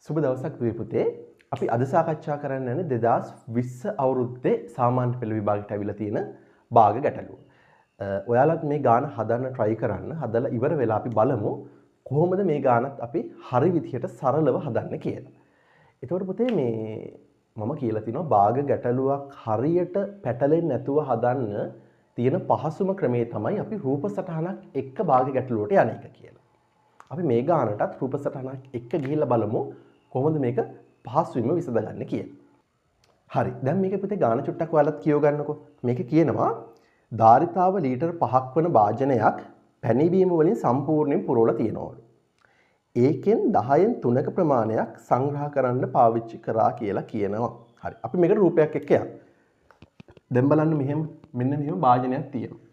සුබ දවසක් දුවේ පුතේ. අපි අද සාකච්ඡා කරන්න යන්නේ 2020 අවුරුද්දේ සාමාන්‍ය පෙළ විභාගයට අවිලා තියෙන භාග ගැටලුව. ඔයාලත් මේ ගාන හදන්න try කරන්න. හදලා ඉවර වෙලා අපි බලමු කොහොමද මේ ගානත් අපි හරි විදිහට සරලව හදන්න කියලා. එතකොට පුතේ මේ මම කියලා තිනවා භාග ගැටලුවක් හරියට පැටලෙන්නේ නැතුව හදන්න තියෙන පහසුම ක්‍රමය තමයි අපි රූප සටහනක් එක්ක භාග ගැටලුවට යන එක කියලා. අපි මේ ගානටත් රූප සටහනක් එක්ක ගිහිල්ලා බලමු කොහොමද මේක පහසුවෙන්ම විසඳගන්නේ කියලා. හරි. දැන් මේක පුතේ ගාන චුට්ටක් ඔයාලත් කියව ගන්නකො. මේක කියනවා ධාරිතාව ලීටර් 5ක් වන වාජනයක් පැණිබීම වලින් සම්පූර්ණයෙන් පුරවලා තියෙනවලු. ඒකෙන් 10න් 3ක ප්‍රමාණයක් සංග්‍රහ කරන්න පාවිච්චි කරා කියලා කියනවා. හරි. අපි මේකට රූපයක් එක්ක යමු. දැන් බලන්න මෙහෙම මෙන්න මෙහෙම වාජනයක් තියෙනවා.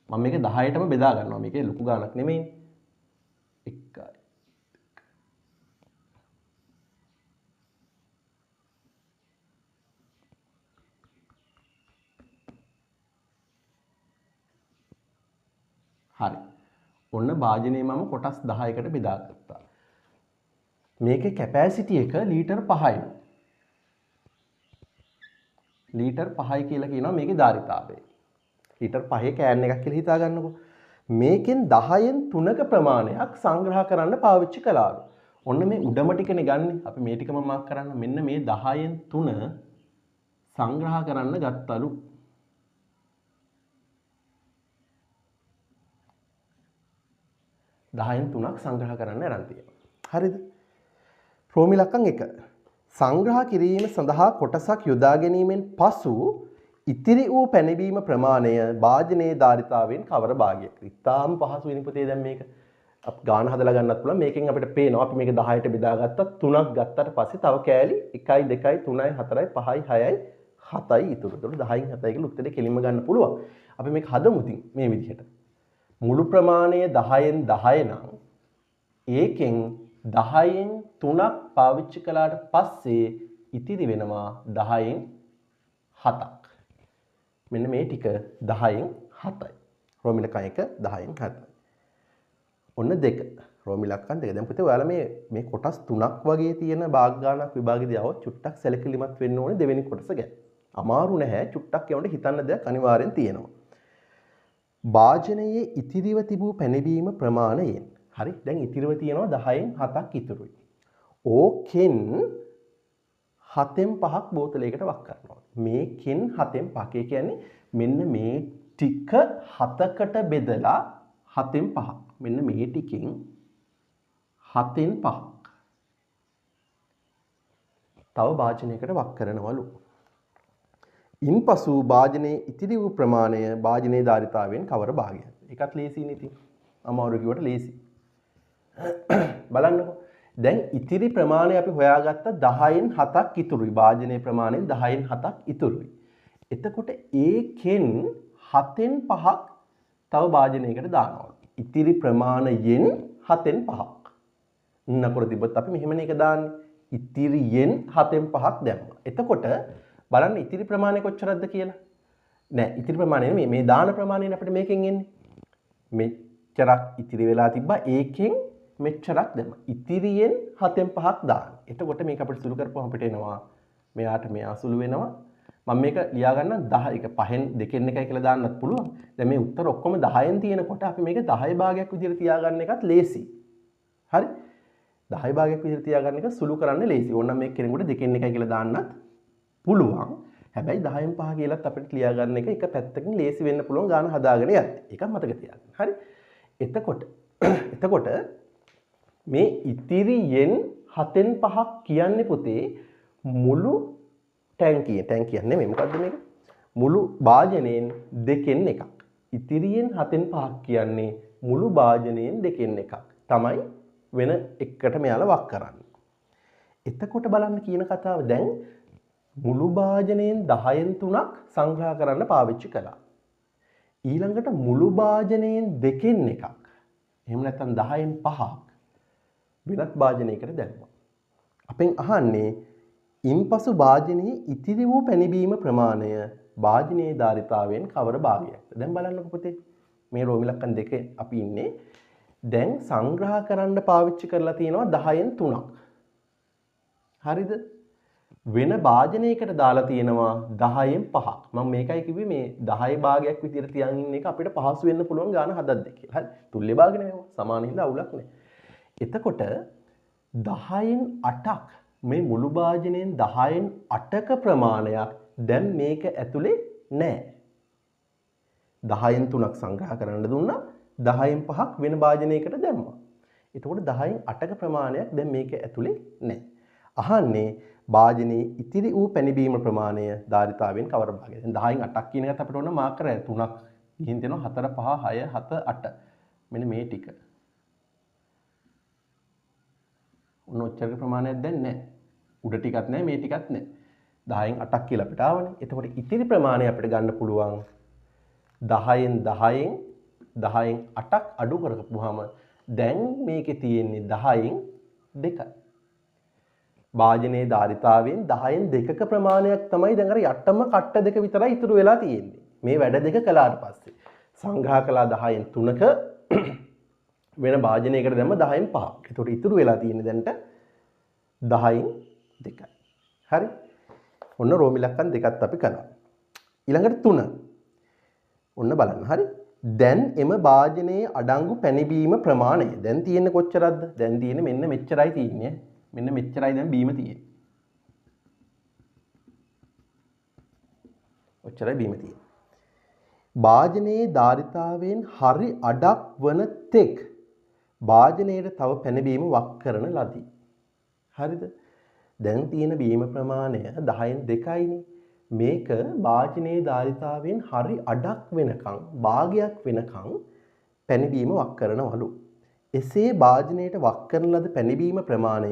මම මේක 10ටම බෙදා ගන්නවා. මේකේ ලොකු ගාණක් නෙමෙයිනේ. එකයි. හරි. ඔන්න වාජනේ මම කොටස් 10කට බෙදාගත්තා. මේකේ කැපැසිටි එක ලීටර් 5යි. ලීටර් 5යි කියලා කියනවා මේකේ ධාරිතාවය. ලීටර් 5 කෑන් එකක් කියලා හිතා ගන්නකො. මේකෙන් 10න් 3ක ප්‍රමාණයක් සංග්‍රහ කරන්න පාවිච්චි කළාලු. ඔන්න මේ උඩම ටිකනේ ගන්න. අපි මේ ටිකම මාක් කරන්න. මෙන්න මේ 10න් 3 සංග්‍රහ කරන්න ගත්තලු. දහයෙන් 3ක් සංග්‍රහ කරන්න අරන් තියෙනවා. හරිද? ප්‍රෝමිලක්කම් 1. සංග්‍රහ කිරීම සඳහා කොටසක් යොදා ගැනීමෙන් පසු ඉතිරි වූ පැණිබීම ප්‍රමාණය වාජනයේ ධාරිතාවෙන් කවර භාගයක්? ඉතාම පහසු වෙන පුතේ දැන් මේක. අපි ගාන හදලා ගන්නත් පුළුවන්. මේකෙන් අපිට පේනවා අපි මේක 10ට බෙදාගත්තා 3ක් ගත්තට පස්සේ තව කෑලි 1යි 2යි 3යි 4යි 5යි 6යි 7යි ඉතුරු. ඒතකොට 10න් 7යි කියලා උත්තරේ කෙලින්ම ගන්න පුළුවන්. අපි මේක හදමු ඉතින් මේ විදිහට. මුළු ප්‍රමාණය 10න් 10 නම් ඒකෙන් 10න් 3ක් පාවිච්චි කළාට පස්සේ ඉතිරි වෙනවා 10න් 7ක්. මෙන්න මේ ටික 10න් 7යි. රෝමිලකම් 1 10න් 7යි. ඔන්න 2. රෝමිලකම් 2. දැන් පුතේ ඔයාලා මේ කොටස් 3ක් වගේ තියෙන භාග ගානක් විභාගෙදී આવොත් චුට්ටක් සැලකිලිමත් වෙන්න ඕනේ දෙවෙනි කොටස ගැන. අමාරු නැහැ. චුට්ටක් යවන්න හිතන්න දෙයක් අනිවාර්යෙන් තියෙනවා. වාජනයේ ඉතිරිව තිබූ පැණිබීම ප්‍රමාණයෙන්. හරි. දැන් ඉතිරිව තියෙනවා 10න් 7ක් ඉතුරුයි. ඕකෙන් 7න් 5ක් බෝතලයකට වක් කරනවා. මේකෙන් 7න් 5. ඒ කියන්නේ මෙන්න මේ ටික 7කට බෙදලා 7න් 5ක්. මෙන්න මේ ටිකෙන් 7න් 5ක්. තව වාජනයකට වක් කරනවලු. ඉන්පසු වාජනයේ ඉතිරි වූ ප්‍රමාණය වාජනයේ ධාරිතාවෙන් කවර භාගයක්ද? ඒකත් ලේසියිනේ ඉතින්. අමාරු කිව්වට ලේසි. බලන්නකො. දැන් ඉතිරි ප්‍රමාණය අපි හොයාගත්ත 10න් 7ක් ඉතුරුයි. වාජනයේ ප්‍රමාණයෙන් 10න් 7ක් ඉතුරුයි. එතකොට ඒකෙන් 7න් 5ක් තව වාජනයකට දානවා. ඉතිරි ප්‍රමාණයෙන් 7න් 5ක්. නකර තිබ්බත් අපි මෙහෙමනේ එක දාන්නේ. ඉතිරියෙන් 7න් 5ක් දැම්මා. එතකොට බලන්න ඉතිරි ප්‍රමාණය කොච්චරද කියලා. නෑ ඉතිරි ප්‍රමාණය නෙමෙයි මේ දාන ප්‍රමාණය අපිට මේකෙන් එන්නේ. මෙච්චරක් ඉතිරි වෙලා තිබ්බා ඒකෙන් මෙච්චරක් දැම්මා. ඉතිරියෙන් 7න් 5ක් දාන්න. එතකොට මේක අපිට සුළු කරපුවම අපිට එනවා මෙයාට මෙයා සුළු වෙනවා. මම මේක ලියා ගන්න 10 එක 5න් 2න් 1යි කියලා දාන්නත් පුළුවන්. දැන් මේ උත්තර ඔක්කොම 10න් තියෙනකොට අපි මේක 10 භාගයක් විදිහට තියාගන්න එකත් ලේසි. හරි? 10 භාගයක් විදිහට තියාගන්න එක සුළු කරන්න ලේසි. ඕනනම් මේක කෙනෙකුට 2න් 1යි කියලා දාන්නත් පුළුවන්. හැබැයි 10න් 5 කියලාත් අපිට ලියා ගන්න එක පැත්තකින් ලේසි වෙන්න පුළුවන් ගාන හදාගෙන යන්න. ඒක මතක තියාගන්න. හරි? එතකොට මේ ඉතිරියෙන් 7න් 5ක් කියන්නේ පුතේ මුළු ටැංකිය නෙමෙයි මොකද්ද මේක? මුළු වාජනයෙන් 2න් 1ක්. ඉතිරියෙන් 7න් 5ක් කියන්නේ මුළු වාජනයෙන් 2න් 1ක්. තමයි වෙන එකට මෙයාලා වක් කරන්නේ. එතකොට බලන්න කියන කතාව දැන් මුළු වාජනයෙන් 10න් 3ක් සංග්‍රහ කරන්න පාවිච්චි කළා. ඊළඟට මුළු වාජනයෙන් 2න් 1ක්. එහෙම නැත්නම් 10න් 5ක් වෙනත් වාජනයකට දැම්මා. අපෙන් අහන්නේ ඉන්පසු වාජනයේ ඉතිරි වූ පැණිබීම ප්‍රමාණය වාජනයේ ධාරිතාවෙන් කවර භාගයක්ද? දැන් බලන්නකො පුතේ. මේ රෝමිලක්කම් 2 අපි ඉන්නේ. දැන් සංග්‍රහ කරන්න පාවිච්චි කරලා තියෙනවා 10න් 3ක්. හරිද? වෙන භාජනයකට දාලා තියෙනවා 10න් 5ක්. මම මේකයි කිව්වේ මේ 10 භාගයක් විදිහට තියන් ඉන්න එක අපිට පහසු වෙන්න පුළුවන් ගාන හදද්ද කියලා. හරි. තුල්්‍ය භාග නෙවෙයි. සමාන හින්දා අවුලක් නැහැ. එතකොට 10න් 8ක් මේ මුළු භාජනයෙන් 10න් 8ක ප්‍රමාණයක් දැන් මේක ඇතුලේ නැහැ. 10න් 3ක් සංග්‍රහ කරන්න දුන්නා 10න් 5ක් වෙන භාජනයකට දැම්මා. එතකොට 10න් 8ක ප්‍රමාණයක් දැන් මේක ඇතුලේ නැහැ. අහන්නේ භාජනයේ ඉතිරි වූ පැණිබීම ප්‍රමාණය ධාරිතාවෙන් කවර භාගයද? දැන් 10න් 8ක් කියන එකත් අපිට ඕන මාක් කරන්න 3ක් ගිහින් දෙනවා 4 5 6 7 8. මෙන්න මේ ටික. ඔන්න ඔච්චරක ප්‍රමාණයක් දැන් නැහැ. උඩ ටිකක් නැහැ මේ ටිකක් නැහැ. 10න් 8ක් කියලා අපිට ආවනේ. එතකොට ඉතිරි ප්‍රමාණය අපිට ගන්න පුළුවන් 10න් 8ක් අඩු කරගපුවාම දැන් මේකේ තියෙන්නේ 10න් 2යි. භාජනයේ ධාරිතාවෙන් 10න් 2ක ප්‍රමාණයක් තමයි දැන් අර යටම කට්ට දෙක විතරයි ඉතුරු වෙලා තියෙන්නේ. මේ වැඩ දෙක කළාට පස්සේ සංග්‍රහ කළා 10න් 3ක වෙන භාජනයකට දැම්ම 10න් 5ක්. ඒතකොට ඉතුරු වෙලා තියෙන්නේ දැන්ට 10න් 2යි. හරි? ඔන්න රෝම ඉලක්කම් දෙකත් අපි කළා. ඊළඟට 3. ඔන්න බලන්න. හරි? දැන් එම භාජනයේ අඩංගු පැණිබීම ප්‍රමාණය දැන් තියෙන්නේ කොච්චරද? දැන් තියෙන්නේ මෙන්න මෙච්චරයි තියෙන්නේ. මෙන්න මෙච්චරයි දැන් බීම තියෙන්නේ. ඔච්චරයි බීම තියෙන්නේ. භාජනයේ ධාරිතාවෙන් හරි අඩක් වන තෙක් භාජනයේ තව පැණිබීම වක් කරන ලදී. හරිද? දැන් තියෙන බීම ප්‍රමාණය 10න් 2යිනේ. මේක භාජනයේ ධාරිතාවෙන් හරි අඩක් වෙනකන් භාගයක් වෙනකන් පැණිබීම වක් කරනවලු. එසේ භාජනයට වක් කරන ලද පැණිබීම ප්‍රමාණය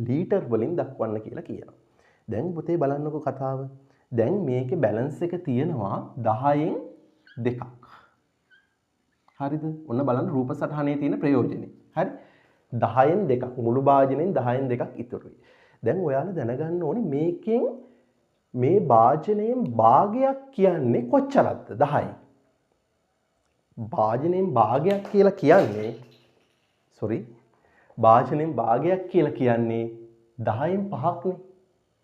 ලීටර් වලින් දක්වන්න කියලා කියනවා. දැන් පුතේ බලන්නකෝ කතාව. දැන් මේකේ බැලන්ස් එක තියෙනවා 10න් 2ක්. හරිද? ඔන්න බලන්න රූප සටහනේ තියෙන ප්‍රයෝජනෙ. හරි? 10න් 2ක් මුළු භාජනයෙන් 10න් 2ක් ඉතුරුයි. දැන් ඔයාලා දැනගන්න ඕනේ මේකෙන් මේ භාජනයෙන් භාගයක් කියන්නේ කොච්චරද? 10යි. භාජනයෙන් භාගයක් කියලා කියන්නේ භාජනයෙන් භාගයක් කියලා කියන්නේ 10න් 5ක්නේ.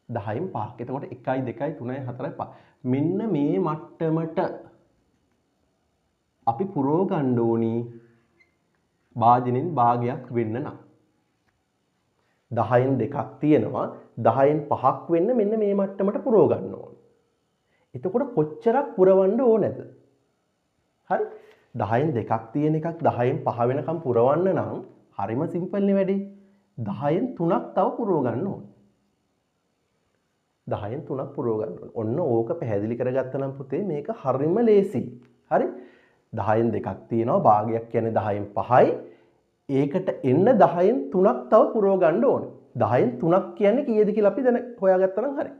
10න් 5ක්. එතකොට 1යි 2යි 3යි 4යි 5. මෙන්න මේ මට්ටමට අපි පුරව ගන්න ඕනි භාජනයෙන් භාගයක් වෙන්න නම්. 10න් 2ක් තියෙනවා 10න් 5ක් වෙන්න මෙන්න මේ මට්ටමට පුරව ගන්න ඕනේ. එතකොට කොච්චරක් පුරවන්න ඕනේද? හරි? 10න් 2ක් තියෙන එකක් 10න් 5 වෙනකම් පුරවන්න නම් හරිම සිම්පල් නේ වැඩේ. 10න් 3ක් තව පුරව ගන්න ඕනේ. 10න් 3ක් පුරව ගන්න ඕනේ. ඔන්න ඕක පැහැදිලි කරගත්තා නම් පුතේ මේක හරිම ලේසියි. හරි? 10න් 2ක් තියෙනවා භාගයක් කියන්නේ 10න් 5යි. ඒකට එන්න 10න් 3ක් තව පුරව ගන්න ඕනේ. 10න් 3ක් කියන්නේ කීයද කියලා අපි දැන් හොයාගත්තා නම් හරි.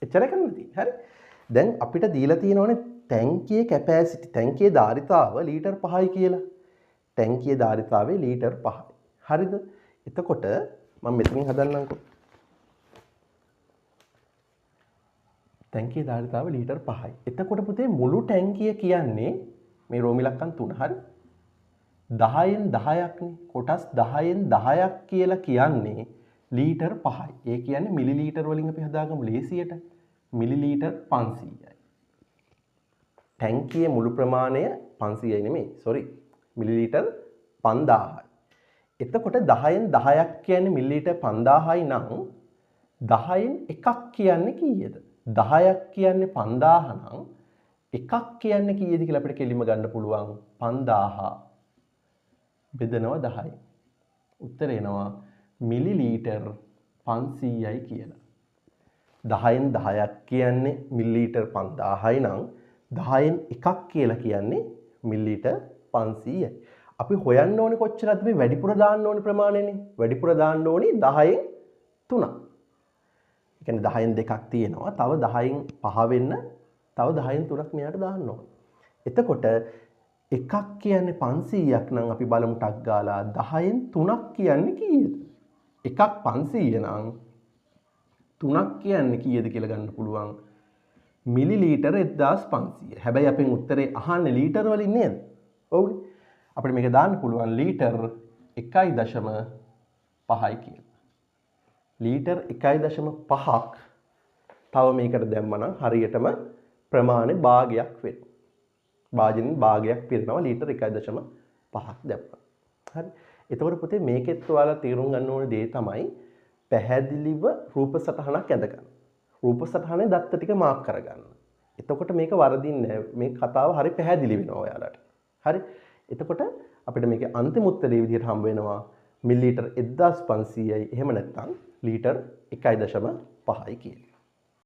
එච්චරයි කරන්න තියෙන්නේ. හරි? දැන් අපිට දීලා තියෙනවනේ ටැංකියේ කැපැසිටි ටැංකියේ ධාරිතාව ලීටර් 5යි කියලා. ටැංකියේ ධාරිතාවේ ලීටර් 5යි. හරිද? එතකොට මම මෙතනින් හදන්නම්කෝ. ටැංකියේ ධාරිතාව ලීටර් 5යි. එතකොට පුතේ මුළු ටැංකිය කියන්නේ මේ රෝම ඉලක්කම් 3 හරි? 10න් 10ක්නේ. කොටස් 10න් 10ක් කියලා කියන්නේ ලීටර් 5යි. ඒ කියන්නේ මිලිලීටර් වලින් අපි හදාගමු ලේසියට. මිලිලීටර් 500යි. ටැංකියේ මුළු ප්‍රමාණය 500යි නෙමෙයි. මිලිලීටර් 5000යි. එතකොට 10න් 10ක් කියන්නේ මිලිලීටර් 5000යි නම් 10න් එකක් කියන්නේ කීයද? 10ක් කියන්නේ 5000 නම් එකක් කියන්නේ කීයද කියලා අපිට කෙලින්ම ගන්න පුළුවන්. 5000 බෙදනවා 10යි. උත්තර එනවා මිලිලීටර් 500යි කියලා. 10න් 10ක් කියන්නේ මිලිලීටර් 5000යි නම් 10න් එකක් කියලා කියන්නේ මිලිලීටර් 500යි. අපි හොයන්න ඕනේ කොච්චරද මේ වැඩිපුර දාන්න ඕනේ ප්‍රමාණයනේ. වැඩිපුර දාන්න ඕනේ 10න් 3ක්. ඒ කියන්නේ 10න් 2ක් තියෙනවා. තව 10න් 5 වෙන්න තව 10න් 3ක් මෙයාට දාන්න ඕනේ. එතකොට එකක් කියන්නේ 500ක් නම් අපි බලමු ටක් ගාලා 10න් 3ක් කියන්නේ කීයද? එකක් 500 නම් 3ක් කියන්නේ කීයද කියලා ගන්න පුළුවන්. මිලිලීටර් 1500. හැබැයි අපෙන් උත්තරේ අහන්නේ ලීටර් වලින් නේද? ඔව්නේ. අපිට මේක දාන්න පුළුවන් ලීටර් 1.5යි කියලා. ලීටර් 1.5ක් තව මේකට දැම්මනම් හරියටම ප්‍රමාණය භාගයක් වෙනවා. භාජනෙන් භාගයක් පිරෙනවා ලීටර් 1.5ක් දැම්මම. හරි. එතකොට පුතේ මේකෙත් ඔයාලා තේරුම් ගන්න ඕන දේ තමයි පැහැදිලිව රූප සටහනක් ඇඳ ගන්න. රූප සටහනේ දත්ත ටික මාක් කරගන්න. එතකොට මේක වරදින්නේ නැහැ. මේ කතාව හරි පැහැදිලි වෙනවා ඔයාලට. හරි. එතකොට අපිට මේකේ අන්තිම උත්තරේ විදිහට හම්බ වෙනවා මිලිලීටර් 1500යි එහෙම නැත්නම් ලීටර් 1.5යි කියලා.